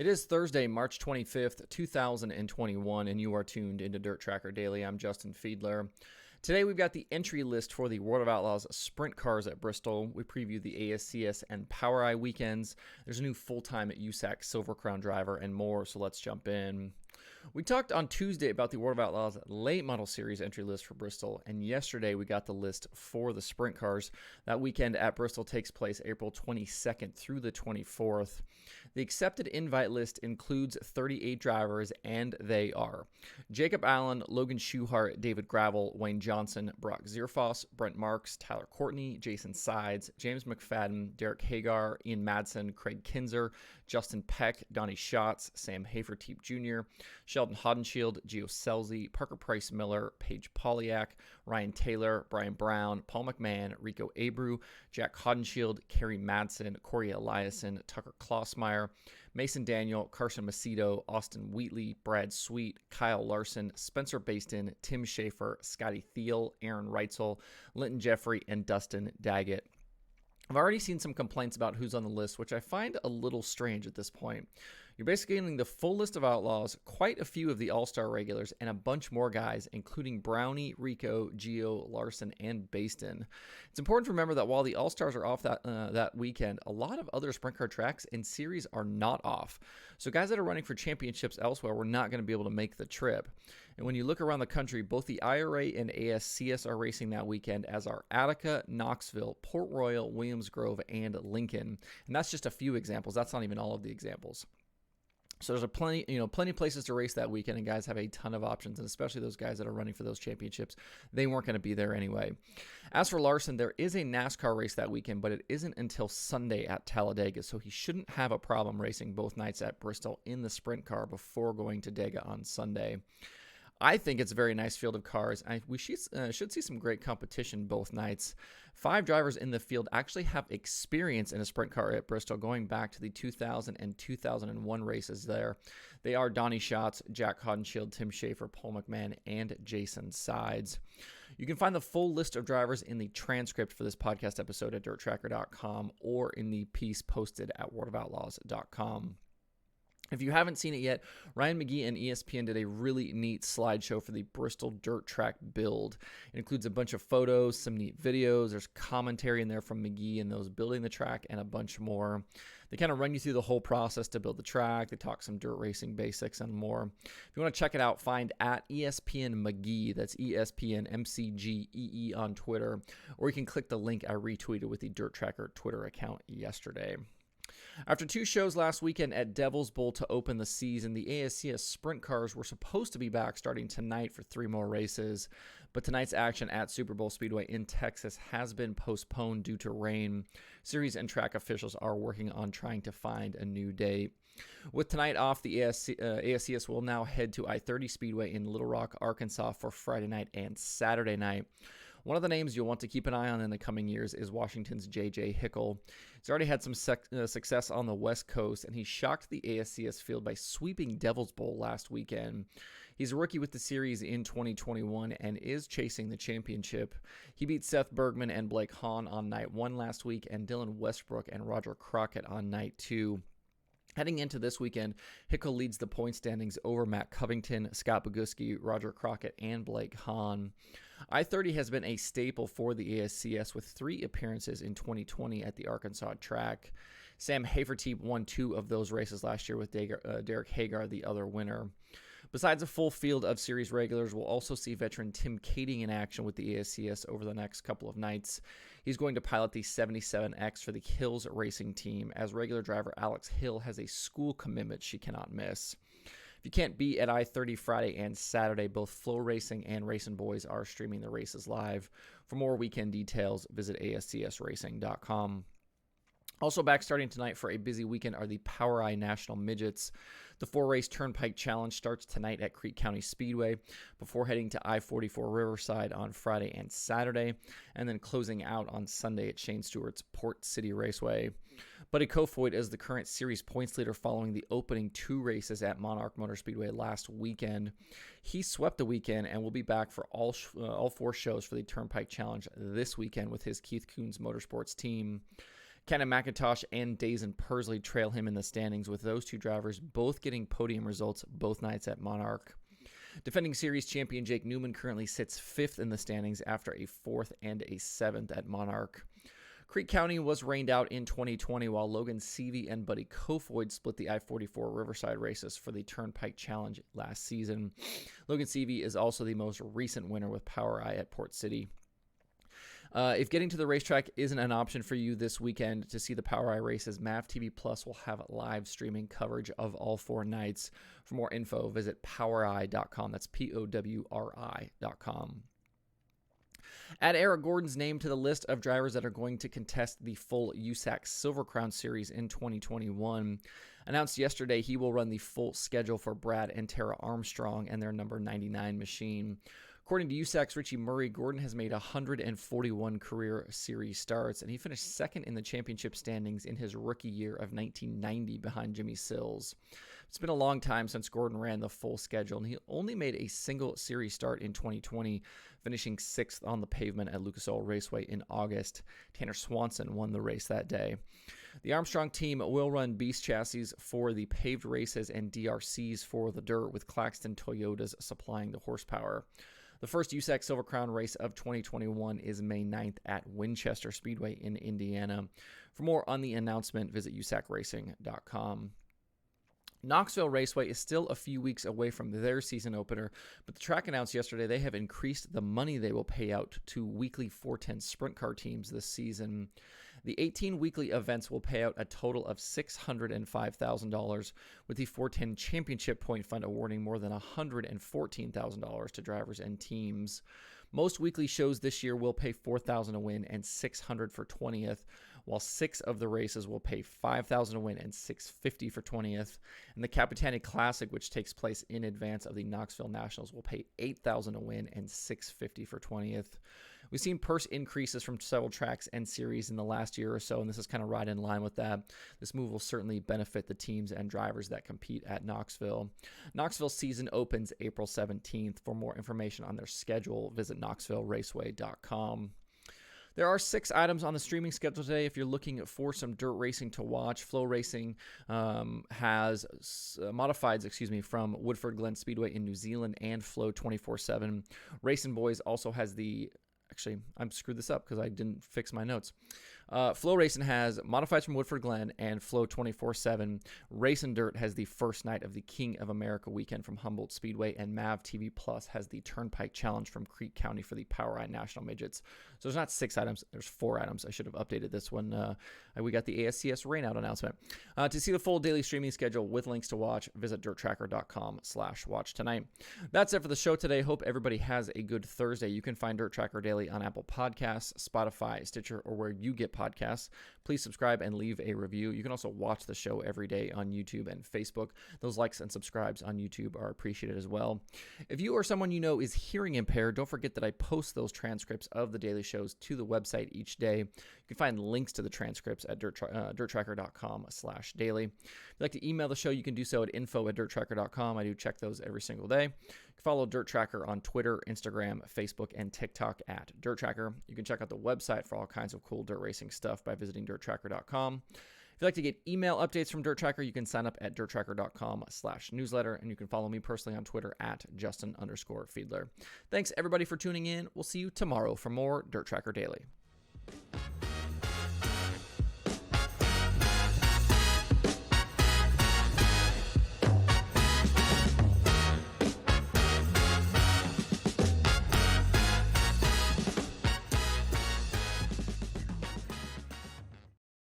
It is Thursday, March 25th, 2021, and you are tuned into DIRTRACKR Daily. I'm Justin Fiedler. Today we've got the entry list for the World of Outlaws Sprint Cars at Bristol. We preview the ASCS and POWRi weekends. There's a new full-time USAC Silver Crown driver and more, so let's jump in. We talked on Tuesday about the World of Outlaws late model series entry list for Bristol, and yesterday we got the list for the sprint cars. That weekend at Bristol takes place April 22nd through the 24th. The accepted invite list includes 38 drivers, and they are Jacob Allen, Logan Schuchart, David Gravel, Wayne Johnson, Brock Zierfoss, Brent Marks, Tyler Courtney, Jason Sides, James McFadden, Derek Hagar, Ian Madsen, Craig Kinzer, Justin Peck, Donnie Schatz, Sam Haferteep Jr., Sheldon Hodenshield, Gio Scelzi, Parker Price Miller, Paige Polyak, Ryan Taylor, Brian Brown, Paul McMahon, Rico Abreu, Jack Hodenshield, Kerry Madsen, Corey Eliason, Tucker Klossmeyer, Mason Daniel, Carson Macedo, Austin Wheatley, Brad Sweet, Kyle Larson, Spencer Baston, Tim Schaefer, Scotty Thiel, Aaron Reitzel, Linton Jeffrey, and Dustin Daggett. I've already seen some complaints about who's on the list, which I find a little strange at this point. You're basically getting the full list of Outlaws, quite a few of the All-Star regulars, and a bunch more guys, including Brownie, Rico, Gio, Larson, and Baston. It's important to remember that while the All-Stars are off that weekend, a lot of other sprint car tracks and series are not off. So guys that are running for championships elsewhere were not going to be able to make the trip. And when you look around the country, both the IRA and ASCS are racing that weekend, as are Attica, Knoxville, Port Royal, Williams Grove, and Lincoln. And that's just a few examples. That's not even all of the examples. So there's plenty of places to race that weekend, and guys have a ton of options, and especially those guys that are running for those championships, they weren't going to be there anyway. As for Larson, there is a NASCAR race that weekend, but it isn't until Sunday at Talladega, so he shouldn't have a problem racing both nights at Bristol in the sprint car before going to Dega on Sunday. I think it's a very nice field of cars. We should see some great competition both nights. 5 drivers in the field actually have experience in a sprint car at Bristol, going back to the 2000 and 2001 races there. They are Donnie Schatz, Jack Hodenshield, Tim Schaefer, Paul McMahon, and Jason Sides. You can find the full list of drivers in the transcript for this podcast episode at DIRTRACKR.com or in the piece posted at worldofoutlaws.com. If you haven't seen it yet, Ryan McGee and ESPN did a really neat slideshow for the Bristol Dirt Track build. It includes a bunch of photos, some neat videos, there's commentary in there from McGee and those building the track, and a bunch more. They kind of run you through the whole process to build the track. They talk some dirt racing basics and more. If you want to check it out, find at ESPN McGee, that's ESPN MCGEE on Twitter, or you can click the link I retweeted with the Dirt Tracker Twitter account yesterday. After 2 shows last weekend at Devil's Bowl to open the season, the ASCS sprint cars were supposed to be back starting tonight for 3 more races, but tonight's action at Super Bowl Speedway in Texas has been postponed due to rain. Series and track officials are working on trying to find a new date. With tonight off, the ASCS will now head to I-30 Speedway in Little Rock, Arkansas for Friday night and Saturday night. One of the names you'll want to keep an eye on in the coming years is Washington's J.J. Hickle. He's already had some success on the West Coast, and he shocked the ASCS field by sweeping Devil's Bowl last weekend. He's a rookie with the series in 2021 and is chasing the championship. He beat Seth Bergman and Blake Hahn on night 1 last week, and Dylan Westbrook and Roger Crockett on night 2. Heading into this weekend, Hickle leads the point standings over Matt Covington, Scott Boguski, Roger Crockett, and Blake Hahn. I-30 has been a staple for the ASCS with 3 appearances in 2020 at the Arkansas track. Sam Haferteep won 2 of those races last year, with Derek Hagar the other winner. Besides a full field of series regulars, we'll also see veteran Tim Kading in action with the ASCS over the next couple of nights. He's going to pilot the 77X for the Hills Racing team, as regular driver Alex Hill has a school commitment she cannot miss. If you can't be at I-30 Friday and Saturday, both Flow Racing and Racing Boys are streaming the races live. For more weekend details, visit ASCSracing.com. Also back starting tonight for a busy weekend are the POWRi National Midgets. The 4-race Turnpike Challenge starts tonight at Creek County Speedway before heading to I-44 Riverside on Friday and Saturday, and then closing out on Sunday at Shane Stewart's Port City Raceway. Buddy Kofoid is the current series points leader following the opening 2 races at Monarch Motor Speedway last weekend. He swept the weekend and will be back for all 4 shows for the Turnpike Challenge this weekend with his Keith Kunz Motorsports team. Cannon McIntosh and Dazen Pursley trail him in the standings, with those two drivers both getting podium results both nights at Monarch. Defending series champion Jake Newman currently sits 5th in the standings after a 4th and a 7th at Monarch. Creek County was rained out in 2020 while Logan Seavey and Buddy Kofoid split the I-44 Riverside races for the Turnpike Challenge last season. Logan Seavey is also the most recent winner with POWRi at Port City. If getting to the racetrack isn't an option for you this weekend to see the POWRi races, MAV TV Plus will have live streaming coverage of all 4 nights. For more info, visit POWRi.com. That's POWRI.com. Add Eric Gordon's name to the list of drivers that are going to contest the full USAC Silver Crown Series in 2021. Announced yesterday, he will run the full schedule for Brad and Tara Armstrong and their number 99 machine. According to USAC's Richie Murray, Gordon has made 141 career series starts, and he finished 2nd in the championship standings in his rookie year of 1990 behind Jimmy Sills. It's been a long time since Gordon ran the full schedule, and he only made a single series start in 2020, finishing 6th on the pavement at Lucas Oil Raceway in August. Tanner Swanson won the race that day. The Armstrong team will run Beast chassis for the paved races and DRCs for the dirt, with Claxton Toyotas supplying the horsepower. The first USAC Silver Crown race of 2021 is May 9th at Winchester Speedway in Indiana. For more on the announcement, visit usacracing.com. Knoxville Raceway is still a few weeks away from their season opener, but the track announced yesterday they have increased the money they will pay out to weekly 410 sprint car teams this season. The 18 weekly events will pay out a total of $605,000, with the 410 Championship Point Fund awarding more than $114,000 to drivers and teams. Most weekly shows this year will pay $4,000 a win and $600 for 20th, while 6 of the races will pay $5,000 a win and $650 for 20th. And the Capitani Classic, which takes place in advance of the Knoxville Nationals, will pay $8,000 a win and $650 for 20th. We've seen purse increases from several tracks and series in the last year or so, and this is kind of right in line with that. This move will certainly benefit the teams and drivers that compete at Knoxville. Knoxville's season opens April 17th. For more information on their schedule, visit knoxvilleraceway.com. There are 6 items on the streaming schedule today. If you're looking for some dirt racing to watch, Flow Racing has modifieds, from Woodford Glen Speedway in New Zealand and Flow 24/7. Racing Boys also has the... Actually, I screwed this up because I didn't fix my notes. Flow Racing has modifieds from Woodford Glen and Flow 24/7. Racing Dirt has the first night of the King of America weekend from Humboldt Speedway, and MAV TV Plus has the Turnpike Challenge from Creek County for the POWRi National Midgets. So there's not 6 items, there's 4 items. I should have updated this one. We got the ASCS rainout announcement. To see the full daily streaming schedule with links to watch, visit DIRTRACKR.com/watch tonight. That's it for the show today. Hope everybody has a good Thursday. You can find DIRTRACKR Daily on Apple Podcasts, Spotify, Stitcher, or where you get podcasts. Please subscribe and leave a review. You can also watch the show every day on YouTube and Facebook. Those likes and subscribes on YouTube are appreciated as well. If you or someone you know is hearing impaired, don't forget that I post those transcripts of the daily shows to the website each day. You can find links to the transcripts at DIRTRACKR.com/daily. If you'd like to email the show, you can do so at info@DIRTRACKR.com. I do check those every single day. You can follow DIRTRACKR on Twitter, Instagram, Facebook, and TikTok at DIRTRACKR. You can check out the website for all kinds of cool dirt racing stuff by visiting DIRTRACKR.com. If you'd like to get email updates from DIRTRACKR, you can sign up at DIRTRACKR.com/newsletter, and you can follow me personally on Twitter at Justin_Fiedler. Thanks everybody for tuning in. We'll see you tomorrow for more DIRTRACKR Daily.